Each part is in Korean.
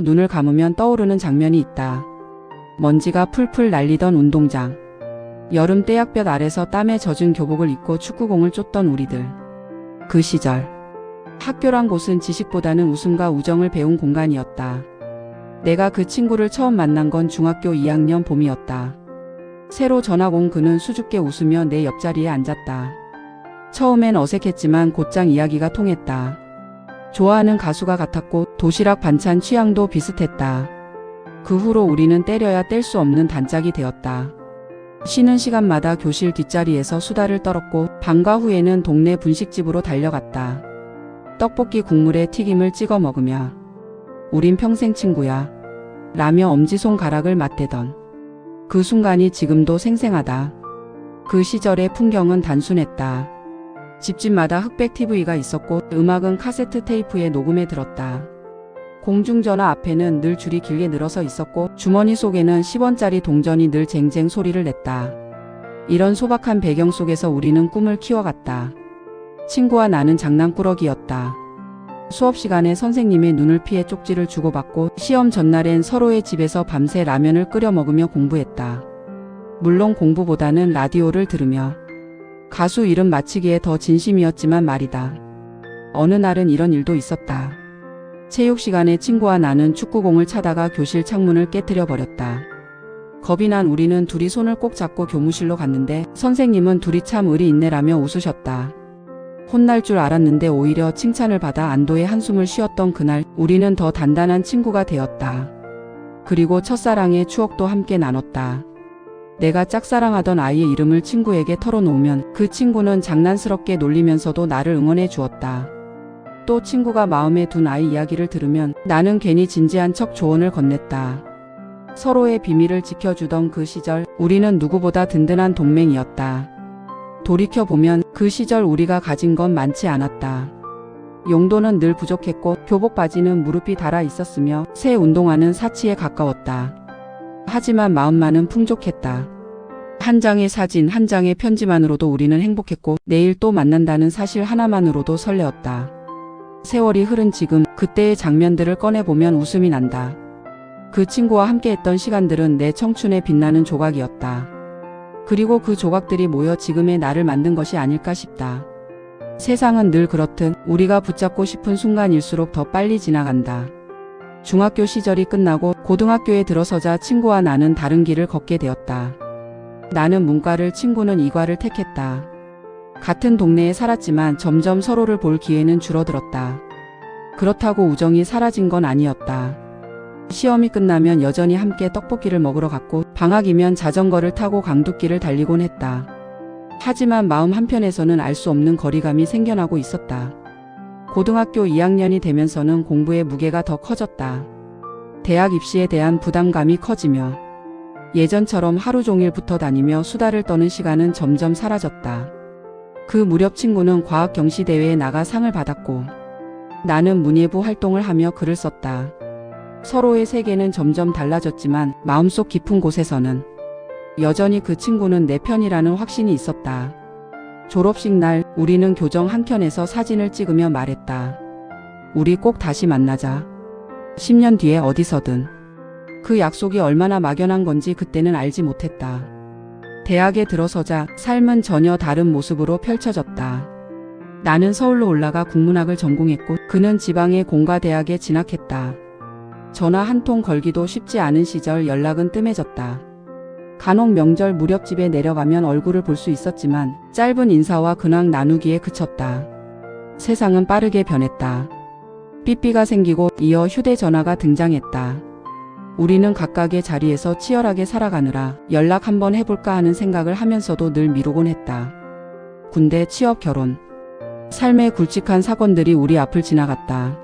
눈을 감으면 떠오르는 장면이 있다. 먼지가 풀풀 날리던 운동장. 여름 떼약볕 아래서 땀에 젖은 교복을 입고 축구공을 쫓던 우리들. 그 시절. 학교란 곳은 지식보다는 웃음과 우정을 배운 공간이었다. 내가 그 친구를 처음 만난 건 중학교 2학년 봄이었다. 새로 전학 온 그는 수줍게 웃으며 내 옆자리에 앉았다. 처음엔 어색했지만 곧장 이야기가 통했다. 좋아하는 가수가 같았고 도시락 반찬 취향도 비슷했다. 그 후로 우리는 때려야 뗄 수 없는 단짝이 되었다. 쉬는 시간마다 교실 뒷자리에서 수다를 떨었고 방과 후에는 동네 분식집으로 달려갔다. 떡볶이 국물에 튀김을 찍어 먹으며 우린 평생 친구야 라며 엄지손가락을 맞대던 그 순간이 지금도 생생하다. 그 시절의 풍경은 단순했다. 집집마다 흑백 TV가 있었고 음악은 카세트 테이프에 녹음해 들었다. 공중전화 앞에는 늘 줄이 길게 늘어서 있었고 주머니 속에는 10원짜리 동전이 늘 쟁쟁 소리를 냈다. 이런 소박한 배경 속에서 우리는 꿈을 키워갔다. 친구와 나는 장난꾸러기였다. 수업 시간에 선생님의 눈을 피해 쪽지를 주고받고 시험 전날엔 서로의 집에서 밤새 라면을 끓여 먹으며 공부했다. 물론 공부보다는 라디오를 들으며 가수 이름 맞히기에 더 진심이었지만 말이다. 어느 날은 이런 일도 있었다. 체육 시간에 친구와 나는 축구공을 차다가 교실 창문을 깨뜨려 버렸다. 겁이 난 우리는 둘이 손을 꼭 잡고 교무실로 갔는데 선생님은 둘이 참 의리 있네라며 웃으셨다. 혼날 줄 알았는데 오히려 칭찬을 받아 안도의 한숨을 쉬었던 그날 우리는 더 단단한 친구가 되었다. 그리고 첫사랑의 추억도 함께 나눴다. 내가 짝사랑하던 아이의 이름을 친구에게 털어놓으면 그 친구는 장난스럽게 놀리면서도 나를 응원해 주었다. 또 친구가 마음에 둔 아이 이야기를 들으면 나는 괜히 진지한 척 조언을 건넸다. 서로의 비밀을 지켜주던 그 시절 우리는 누구보다 든든한 동맹이었다. 돌이켜보면 그 시절 우리가 가진 건 많지 않았다. 용돈은 늘 부족했고 교복 바지는 무릎이 닳아 있었으며 새 운동화는 사치에 가까웠다. 하지만 마음만은 풍족했다. 한 장의 사진, 한 장의 편지만으로도 우리는 행복했고 내일 또 만난다는 사실 하나만으로도 설레었다. 세월이 흐른 지금 그때의 장면들을 꺼내보면 웃음이 난다. 그 친구와 함께했던 시간들은 내 청춘에 빛나는 조각이었다. 그리고 그 조각들이 모여 지금의 나를 만든 것이 아닐까 싶다. 세상은 늘 그렇듯 우리가 붙잡고 싶은 순간일수록 더 빨리 지나간다. 중학교 시절이 끝나고 고등학교에 들어서자 친구와 나는 다른 길을 걷게 되었다. 나는 문과를, 친구는 이과를 택했다. 같은 동네에 살았지만 점점 서로를 볼 기회는 줄어들었다. 그렇다고 우정이 사라진 건 아니었다. 시험이 끝나면 여전히 함께 떡볶이를 먹으러 갔고 방학이면 자전거를 타고 강둑길을 달리곤 했다. 하지만 마음 한편에서는 알 수 없는 거리감이 생겨나고 있었다. 고등학교 2학년이 되면서는 공부의 무게가 더 커졌다. 대학 입시에 대한 부담감이 커지며 예전처럼 하루 종일 붙어 다니며 수다를 떠는 시간은 점점 사라졌다. 그 무렵 친구는 과학 경시대회에 나가 상을 받았고 나는 문예부 활동을 하며 글을 썼다. 서로의 세계는 점점 달라졌지만 마음속 깊은 곳에서는 여전히 그 친구는 내 편이라는 확신이 있었다. 졸업식 날 우리는 교정 한켠에서 사진을 찍으며 말했다. 우리 꼭 다시 만나자. 10년 뒤에 어디서든. 그 약속이 얼마나 막연한 건지 그때는 알지 못했다. 대학에 들어서자 삶은 전혀 다른 모습으로 펼쳐졌다. 나는 서울로 올라가 국문학을 전공했고 그는 지방의 공과대학에 진학했다. 전화 한 통 걸기도 쉽지 않은 시절 연락은 뜸해졌다. 간혹 명절 무렵 집에 내려가면 얼굴을 볼 수 있었지만 짧은 인사와 근황 나누기에 그쳤다. 세상은 빠르게 변했다. 삐삐가 생기고 이어 휴대전화가 등장했다. 우리는 각각의 자리에서 치열하게 살아가느라 연락 한번 해볼까 하는 생각을 하면서도 늘 미루곤 했다. 군대, 취업, 결혼. 삶의 굵직한 사건들이 우리 앞을 지나갔다.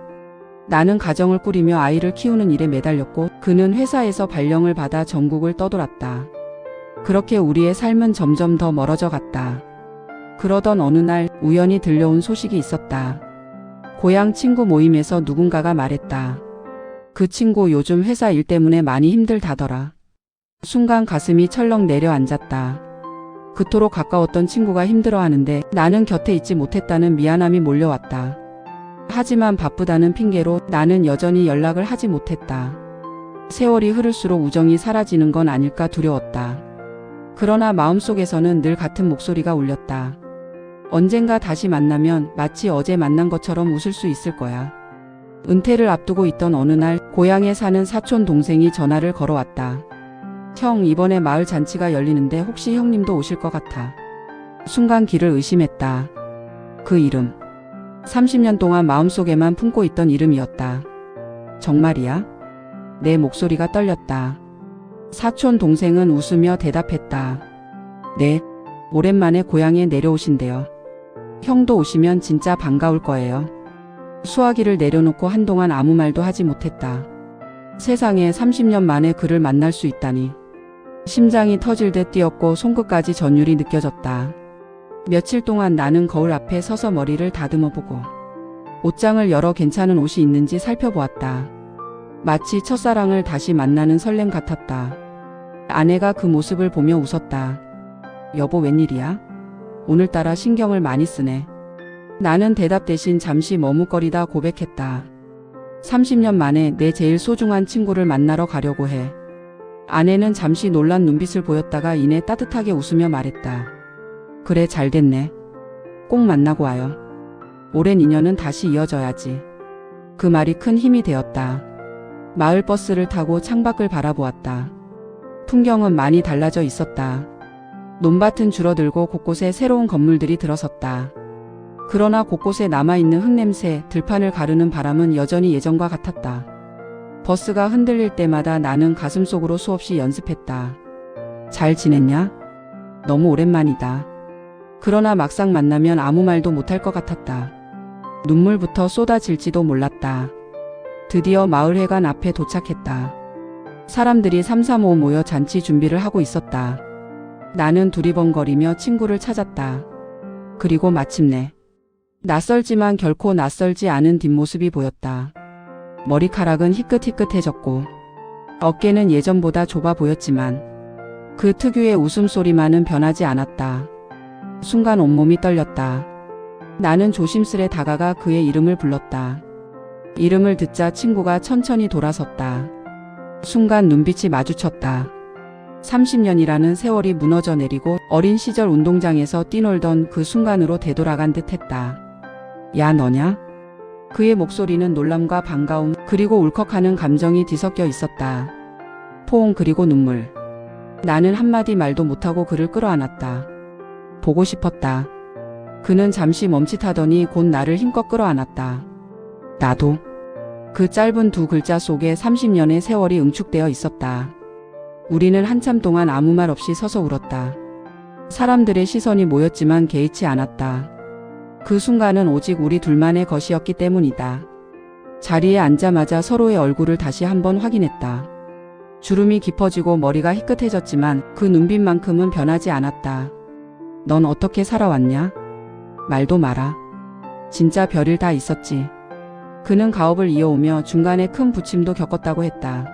나는 가정을 꾸리며 아이를 키우는 일에 매달렸고 그는 회사에서 발령을 받아 전국을 떠돌았다. 그렇게 우리의 삶은 점점 더 멀어져 갔다. 그러던 어느 날 우연히 들려온 소식이 있었다. 고향 친구 모임에서 누군가가 말했다. 그 친구 요즘 회사 일 때문에 많이 힘들다더라. 순간 가슴이 철렁 내려앉았다. 그토록 가까웠던 친구가 힘들어하는데 나는 곁에 있지 못했다는 미안함이 몰려왔다. 하지만 바쁘다는 핑계로 나는 여전히 연락을 하지 못했다. 세월이 흐를수록 우정이 사라지는 건 아닐까 두려웠다. 그러나 마음속에서는 늘 같은 목소리가 울렸다. 언젠가 다시 만나면 마치 어제 만난 것처럼 웃을 수 있을 거야. 은퇴를 앞두고 있던 어느 날 고향에 사는 사촌 동생이 전화를 걸어왔다. 형, 이번에 마을 잔치가 열리는데 혹시 형님도 오실 것 같아. 순간 길을 의심했다. 그 이름. 30년 동안 마음속에만 품고 있던 이름이었다. 정말이야? 내 목소리가 떨렸다. 사촌 동생은 웃으며 대답했다. 네, 오랜만에 고향에 내려오신대요. 형도 오시면 진짜 반가울 거예요. 수화기를 내려놓고 한동안 아무 말도 하지 못했다. 세상에 30년 만에 그를 만날 수 있다니. 심장이 터질 듯 뛰었고 손끝까지 전율이 느껴졌다. 며칠 동안 나는 거울 앞에 서서 머리를 다듬어 보고 옷장을 열어 괜찮은 옷이 있는지 살펴보았다. 마치 첫사랑을 다시 만나는 설렘 같았다. 아내가 그 모습을 보며 웃었다. 여보, 웬일이야? 오늘따라 신경을 많이 쓰네. 나는 대답 대신 잠시 머뭇거리다 고백했다. 30년 만에 내 제일 소중한 친구를 만나러 가려고 해. 아내는 잠시 놀란 눈빛을 보였다가 이내 따뜻하게 웃으며 말했다. 그래, 잘 됐네. 꼭 만나고 와요. 오랜 인연은 다시 이어져야지. 그 말이 큰 힘이 되었다. 마을 버스를 타고 창밖을 바라보았다. 풍경은 많이 달라져 있었다. 논밭은 줄어들고 곳곳에 새로운 건물들이 들어섰다. 그러나 곳곳에 남아있는 흙냄새, 들판을 가르는 바람은 여전히 예전과 같았다. 버스가 흔들릴 때마다 나는 가슴속으로 수없이 연습했다. 잘 지냈냐? 너무 오랜만이다. 그러나 막상 만나면 아무 말도 못할 것 같았다. 눈물부터 쏟아질지도 몰랐다. 드디어 마을회관 앞에 도착했다. 사람들이 삼삼오오 모여 잔치 준비를 하고 있었다. 나는 두리번거리며 친구를 찾았다. 그리고 마침내 낯설지만 결코 낯설지 않은 뒷모습이 보였다. 머리카락은 희끗희끗해졌고 어깨는 예전보다 좁아 보였지만 그 특유의 웃음소리만은 변하지 않았다. 순간 온몸이 떨렸다. 나는 조심스레 다가가 그의 이름을 불렀다. 이름을 듣자 친구가 천천히 돌아섰다. 순간 눈빛이 마주쳤다. 30년이라는 세월이 무너져 내리고 어린 시절 운동장에서 뛰놀던 그 순간으로 되돌아간 듯 했다. 야, 너냐? 그의 목소리는 놀람과 반가움 그리고 울컥하는 감정이 뒤섞여 있었다. 포옹 그리고 눈물. 나는 한마디 말도 못하고 그를 끌어안았다. 보고 싶었다. 그는 잠시 멈칫하더니 곧 나를 힘껏 끌어안았다. 나도. 그 짧은 두 글자 속에 30년의 세월이 응축되어 있었다. 우리는 한참 동안 아무 말 없이 서서 울었다. 사람들의 시선이 모였지만 개의치 않았다. 그 순간은 오직 우리 둘만의 것이었기 때문이다. 자리에 앉자마자 서로의 얼굴을 다시 한번 확인했다. 주름이 깊어지고 머리가 희끗해졌지만 그 눈빛만큼은 변하지 않았다. 넌 어떻게 살아왔냐? 말도 마라. 진짜 별일 다 있었지. 그는 가업을 이어오며 중간에 큰 부침도 겪었다고 했다.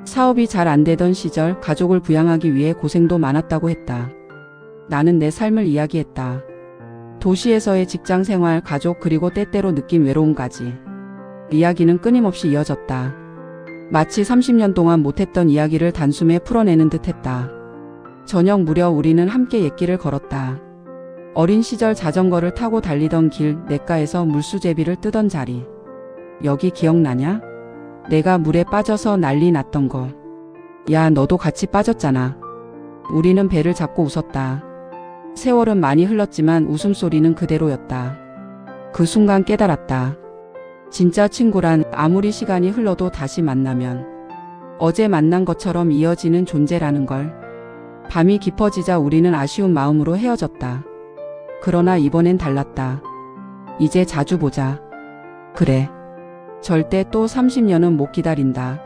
사업이 잘 안 되던 시절 가족을 부양하기 위해 고생도 많았다고 했다. 나는 내 삶을 이야기했다. 도시에서의 직장 생활, 가족 그리고 때때로 느낀 외로움까지. 이야기는 끊임없이 이어졌다. 마치 30년 동안 못했던 이야기를 단숨에 풀어내는 듯했다. 저녁 무렵 우리는 함께 옛길을 걸었다. 어린 시절 자전거를 타고 달리던 길, 냇가에서 물수제비를 뜨던 자리. 여기 기억나냐? 내가 물에 빠져서 난리 났던 거. 야, 너도 같이 빠졌잖아. 우리는 배를 잡고 웃었다. 세월은 많이 흘렀지만 웃음소리는 그대로였다. 그 순간 깨달았다. 진짜 친구란 아무리 시간이 흘러도 다시 만나면 어제 만난 것처럼 이어지는 존재라는 걸. 밤이 깊어지자 우리는 아쉬운 마음으로 헤어졌다. 그러나 이번엔 달랐다. 이제 자주 보자. 그래. 절대 또 30년은 못 기다린다.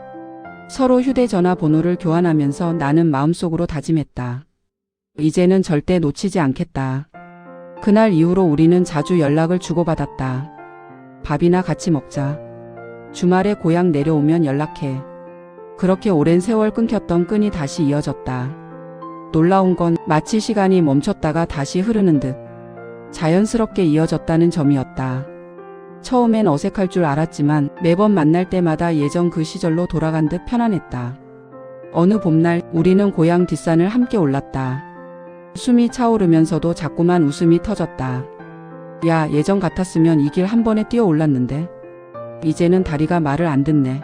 서로 휴대전화 번호를 교환하면서 나는 마음속으로 다짐했다. 이제는 절대 놓치지 않겠다. 그날 이후로 우리는 자주 연락을 주고받았다. 밥이나 같이 먹자. 주말에 고향 내려오면 연락해. 그렇게 오랜 세월 끊겼던 끈이 다시 이어졌다. 놀라운 건 마치 시간이 멈췄다가 다시 흐르는 듯 자연스럽게 이어졌다는 점이었다. 처음엔 어색할 줄 알았지만 매번 만날 때마다 예전 그 시절로 돌아간 듯 편안했다. 어느 봄날 우리는 고향 뒷산을 함께 올랐다. 숨이 차오르면서도 자꾸만 웃음이 터졌다. 야, 예전 같았으면 이 길 한 번에 뛰어 올랐는데. 이제는 다리가 말을 안 듣네.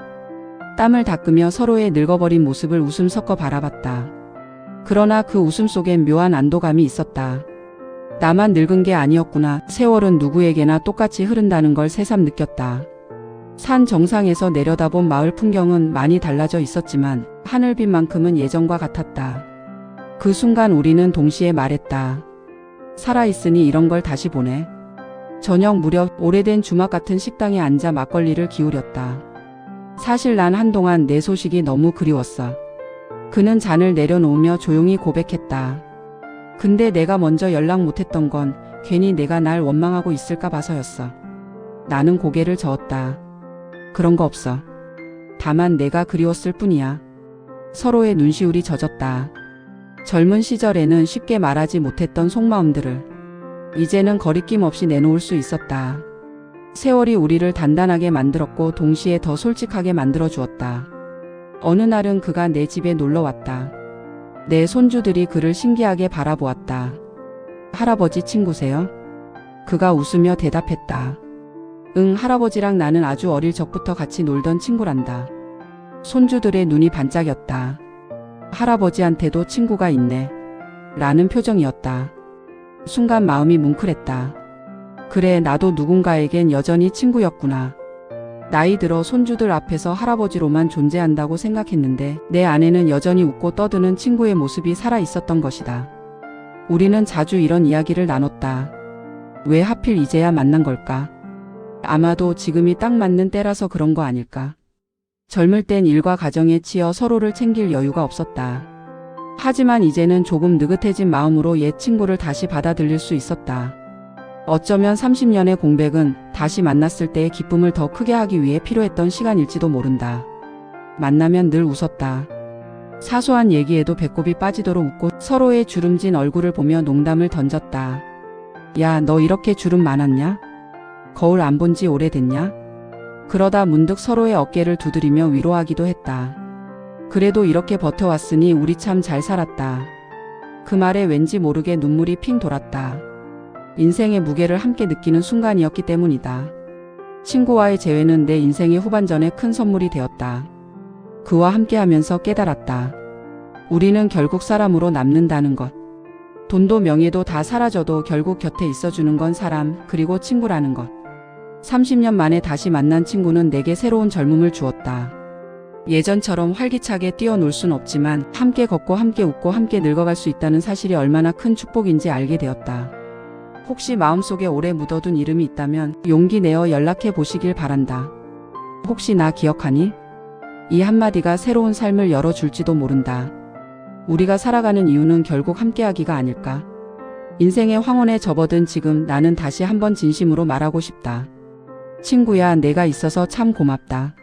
땀을 닦으며 서로의 늙어버린 모습을 웃음 섞어 바라봤다. 그러나 그 웃음 속엔 묘한 안도감이 있었다. 나만 늙은 게 아니었구나. 세월은 누구에게나 똑같이 흐른다는 걸 새삼 느꼈다. 산 정상에서 내려다본 마을 풍경은 많이 달라져 있었지만 하늘빛만큼은 예전과 같았다. 그 순간 우리는 동시에 말했다. 살아있으니 이런 걸 다시 보네. 저녁 무렵 오래된 주막 같은 식당에 앉아 막걸리를 기울였다. 사실 난 한동안 내 소식이 너무 그리웠어. 그는 잔을 내려놓으며 조용히 고백했다. 근데 내가 먼저 연락 못했던 건 괜히 내가 날 원망하고 있을까 봐서였어. 나는 고개를 저었다. 그런 거 없어. 다만 내가 그리웠을 뿐이야. 서로의 눈시울이 젖었다. 젊은 시절에는 쉽게 말하지 못했던 속마음들을 이제는 거리낌 없이 내놓을 수 있었다. 세월이 우리를 단단하게 만들었고 동시에 더 솔직하게 만들어 주었다. 어느 날은 그가 내 집에 놀러 왔다. 내 손주들이 그를 신기하게 바라보았다. 할아버지 친구세요? 그가 웃으며 대답했다. 응, 할아버지랑 나는 아주 어릴 적부터 같이 놀던 친구란다. 손주들의 눈이 반짝였다. 할아버지한테도 친구가 있네. 라는 표정이었다. 순간 마음이 뭉클했다. 그래, 나도 누군가에겐 여전히 친구였구나. 나이 들어 손주들 앞에서 할아버지로만 존재한다고 생각했는데 내 안에는 여전히 웃고 떠드는 친구의 모습이 살아 있었던 것이다. 우리는 자주 이런 이야기를 나눴다. 왜 하필 이제야 만난 걸까? 아마도 지금이 딱 맞는 때라서 그런 거 아닐까? 젊을 땐 일과 가정에 치여 서로를 챙길 여유가 없었다. 하지만 이제는 조금 느긋해진 마음으로 옛 친구를 다시 받아들일 수 있었다. 어쩌면 30년의 공백은 다시 만났을 때의 기쁨을 더 크게 하기 위해 필요했던 시간일지도 모른다. 만나면 늘 웃었다. 사소한 얘기에도 배꼽이 빠지도록 웃고 서로의 주름진 얼굴을 보며 농담을 던졌다. 야, 너 이렇게 주름 많았냐? 거울 안 본 지 오래됐냐? 그러다 문득 서로의 어깨를 두드리며 위로하기도 했다. 그래도 이렇게 버텨왔으니 우리 참 잘 살았다. 그 말에 왠지 모르게 눈물이 핑 돌았다. 인생의 무게를 함께 느끼는 순간이었기 때문이다. 친구와의 재회는 내 인생의 후반전에 큰 선물이 되었다. 그와 함께하면서 깨달았다. 우리는 결국 사람으로 남는다는 것. 돈도 명예도 다 사라져도 결국 곁에 있어주는 건 사람, 그리고 친구라는 것. 30년 만에 다시 만난 친구는 내게 새로운 젊음을 주었다. 예전처럼 활기차게 뛰어놀 순 없지만 함께 걷고 함께 웃고 함께 늙어갈 수 있다는 사실이 얼마나 큰 축복인지 알게 되었다. 혹시 마음속에 오래 묻어둔 이름이 있다면 용기 내어 연락해 보시길 바란다. 혹시 나 기억하니? 이 한마디가 새로운 삶을 열어줄지도 모른다. 우리가 살아가는 이유는 결국 함께하기가 아닐까? 인생의 황혼에 접어든 지금 나는 다시 한번 진심으로 말하고 싶다. 친구야, 내가 있어서 참 고맙다.